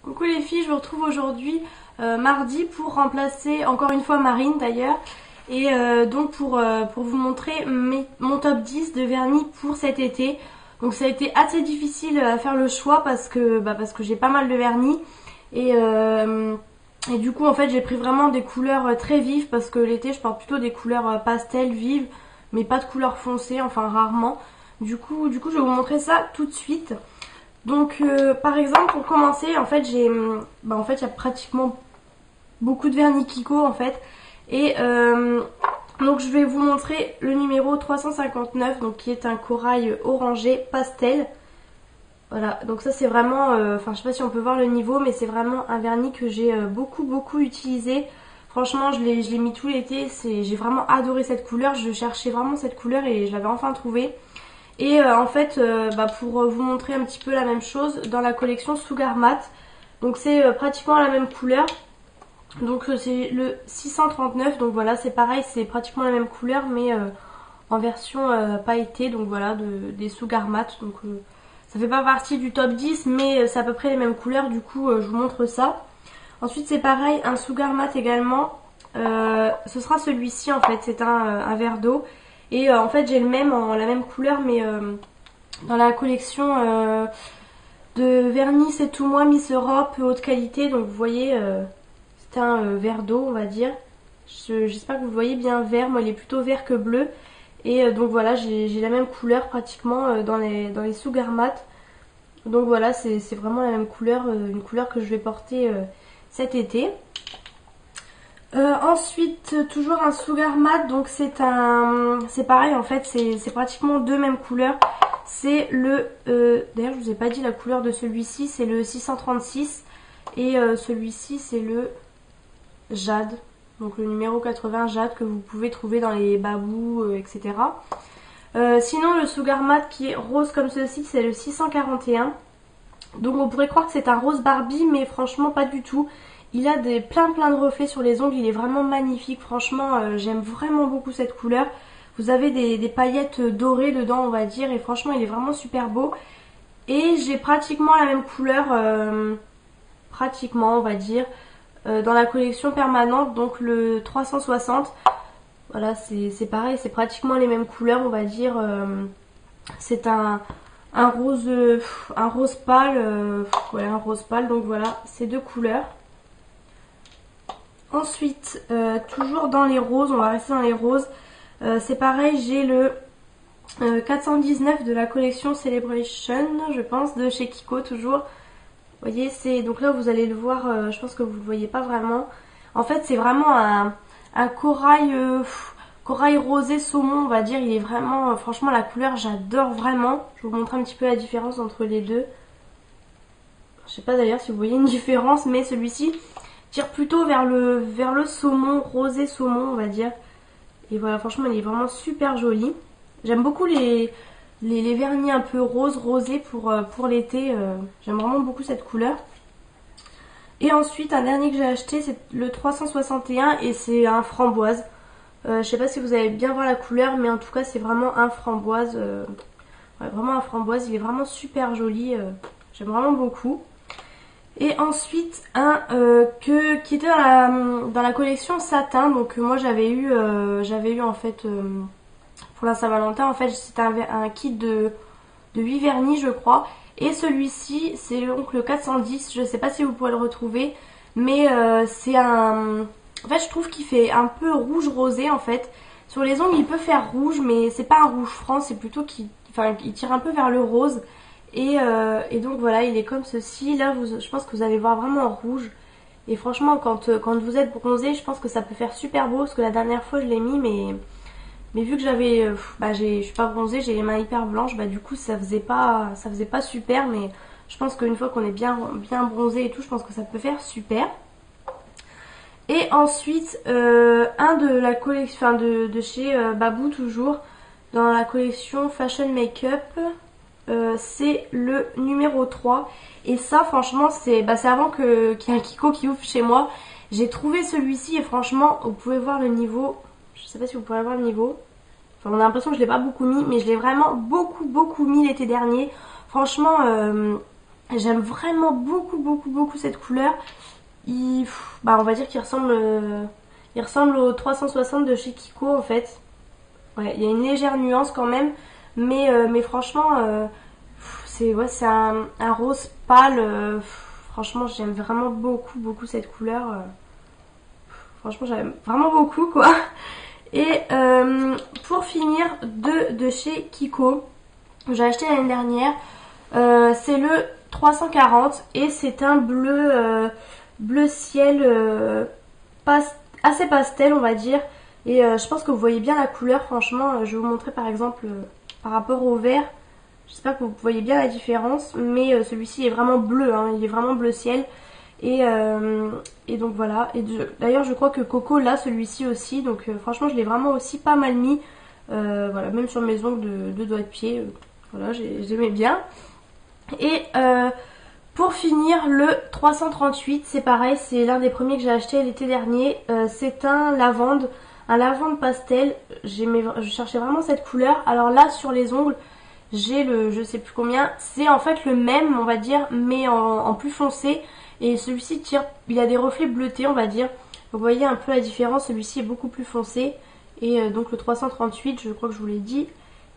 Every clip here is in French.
Coucou les filles, je vous retrouve aujourd'hui mardi pour remplacer encore une fois Marine d'ailleurs et donc pour vous montrer mon top 10 de vernis pour cet été. Donc ça a été assez difficile à faire le choix parce que j'ai pas mal de vernis et du coup en fait j'ai pris vraiment des couleurs très vives parce que l'été je porte plutôt des couleurs pastel vives mais pas de couleurs foncées, enfin rarement. Du coup je vais vous montrer ça tout de suite. Donc par exemple pour commencer en fait il y a pratiquement beaucoup de vernis Kiko en fait et donc je vais vous montrer le numéro 359 donc qui est un corail orangé pastel. Voilà, donc ça c'est vraiment, je sais pas si on peut voir le niveau mais c'est vraiment un vernis que j'ai beaucoup utilisé. Franchement je l'ai mis tout l'été, j'ai vraiment adoré cette couleur, je cherchais vraiment cette couleur et je l'avais enfin trouvée. Et en fait, pour vous montrer un petit peu la même chose, dans la collection Sugar Matte, donc c'est pratiquement la même couleur. Donc c'est le 639, donc voilà, c'est pareil, c'est pratiquement la même couleur, mais en version pailletée, donc voilà, des Sugar Matte. Donc ça fait pas partie du top 10, mais c'est à peu près les mêmes couleurs, du coup je vous montre ça. Ensuite c'est pareil, un Sugar Matte également, ce sera celui-ci en fait, c'est un verre d'eau. Et en fait j'ai le même la même couleur mais dans la collection de vernis C'est tout moi Miss Europe haute qualité. Donc vous voyez c'est un verre d'eau on va dire. J'espère que vous voyez bien vert, moi il est plutôt vert que bleu. Et donc voilà j'ai la même couleur pratiquement dans les Sugar Matte. Donc voilà c'est vraiment la même couleur, une couleur que je vais porter cet été. Ensuite toujours un Sugar Matte, donc c'est pareil en fait, c'est pratiquement deux mêmes couleurs. C'est le d'ailleurs je vous ai pas dit la couleur de celui-ci, c'est le 636 et celui-ci c'est le jade, donc le numéro 80 jade que vous pouvez trouver dans les babous etc. Sinon le Sugar Matte qui est rose comme ceci, c'est le 641. Donc on pourrait croire que c'est un rose Barbie mais franchement pas du tout. Il a plein de reflets sur les ongles, il est vraiment magnifique, franchement j'aime vraiment beaucoup cette couleur. Vous avez des paillettes dorées dedans on va dire et franchement il est vraiment super beau. Et j'ai pratiquement la même couleur, pratiquement on va dire, dans la collection permanente, donc le 360. Voilà c'est pareil, c'est pratiquement les mêmes couleurs on va dire. C'est un rose pâle, voilà un rose pâle, donc voilà ces deux couleurs. Ensuite, toujours dans les roses, on va rester dans les roses. C'est pareil, j'ai le 419 de la collection Celebration, je pense, de chez Kiko toujours. Vous voyez, donc là vous allez le voir, je pense que vous ne le voyez pas vraiment. En fait, c'est vraiment un corail, corail rosé saumon, on va dire. Il est vraiment, franchement, la couleur, j'adore vraiment. Je vais vous montrer un petit peu la différence entre les deux. Je sais pas d'ailleurs si vous voyez une différence, mais celui-ci tire plutôt vers le saumon, rosé saumon on va dire. Et voilà franchement il est vraiment super joli. J'aime beaucoup les vernis un peu rosés pour l'été. J'aime vraiment beaucoup cette couleur. Et ensuite un dernier que j'ai acheté c'est le 361 et c'est un framboise. Je sais pas si vous allez bien voir la couleur mais en tout cas c'est vraiment un framboise. Ouais, vraiment un framboise, il est vraiment super joli. J'aime vraiment beaucoup. Et ensuite un qui était dans la collection satin, donc moi j'avais eu en fait pour la Saint-Valentin, en fait c'était un kit de 8 vernis je crois. Et celui-ci c'est donc le 410, je sais pas si vous pourrez le retrouver, mais en fait je trouve qu'il fait un peu rouge rosé en fait. Sur les ongles il peut faire rouge mais c'est pas un rouge franc, c'est plutôt qu'il tire un peu vers le rose. Et donc voilà il est comme ceci. Là je pense que vous allez voir vraiment en rouge. Et franchement quand vous êtes bronzé je pense que ça peut faire super beau. Parce que la dernière fois je l'ai mis mais vu que je suis pas bronzée, j'ai les mains hyper blanches, du coup ça faisait pas super. Mais je pense qu'une fois qu'on est bien bronzé et tout, je pense que ça peut faire super. Et ensuite un de la collection, de chez Babou toujours, dans la collection Fashion Makeup. C'est le numéro 3 et ça franchement c'est avant qu'il y ait un Kiko qui ouvre chez moi. J'ai trouvé celui-ci et franchement vous pouvez voir le niveau, je sais pas si vous pourrez voir le niveau, enfin on a l'impression que je l'ai pas beaucoup mis mais je l'ai vraiment beaucoup mis l'été dernier. Franchement J'aime vraiment beaucoup cette couleur. On va dire qu'il ressemble, il ressemble au 360 de chez Kiko en fait. Ouais, il y a une légère nuance quand même, mais franchement, c'est un rose pâle. Franchement, j'aime vraiment beaucoup cette couleur. Franchement, j'aime vraiment beaucoup quoi. Et pour finir, de chez Kiko, j'ai acheté l'année dernière. C'est le 340 et c'est un bleu ciel assez pastel on va dire. Et je pense que vous voyez bien la couleur, franchement. Je vais vous montrer par exemple par rapport au vert. J'espère que vous voyez bien la différence, mais celui-ci est vraiment bleu, hein, il est vraiment bleu ciel. Et donc voilà. Et d'ailleurs je crois que Coco l'a celui-ci aussi, donc franchement je l'ai vraiment aussi pas mal mis. Voilà, même sur mes ongles de doigts de pied. Voilà, j'aimais bien. Et pour finir, le 338, c'est pareil, c'est l'un des premiers que j'ai acheté l'été dernier. C'est un lavande pastel. Je cherchais vraiment cette couleur. Alors là, sur les ongles, j'ai le je sais plus combien. C'est en fait le même, on va dire, mais en plus foncé. Et celui-ci tire, il a des reflets bleutés, on va dire. Vous voyez un peu la différence, celui-ci est beaucoup plus foncé. Et donc le 338, je crois que je vous l'ai dit.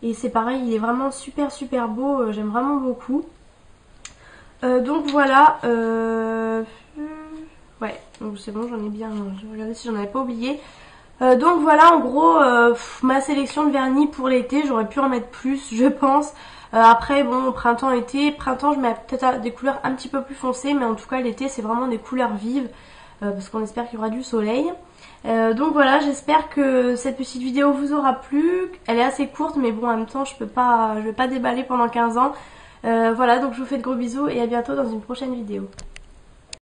Et c'est pareil, il est vraiment super beau, j'aime vraiment beaucoup. Donc voilà, ouais, donc c'est bon, j'en ai bien, je vais regarder si j'en avais pas oublié. Donc voilà, en gros, ma sélection de vernis pour l'été, j'aurais pu en mettre plus, je pense. Après, bon, printemps, je mets peut-être des couleurs un petit peu plus foncées, mais en tout cas, l'été, c'est vraiment des couleurs vives, parce qu'on espère qu'il y aura du soleil. Donc voilà, j'espère que cette petite vidéo vous aura plu. Elle est assez courte, mais bon, en même temps, je vais pas déballer pendant 15 ans. Voilà, donc je vous fais de gros bisous et à bientôt dans une prochaine vidéo.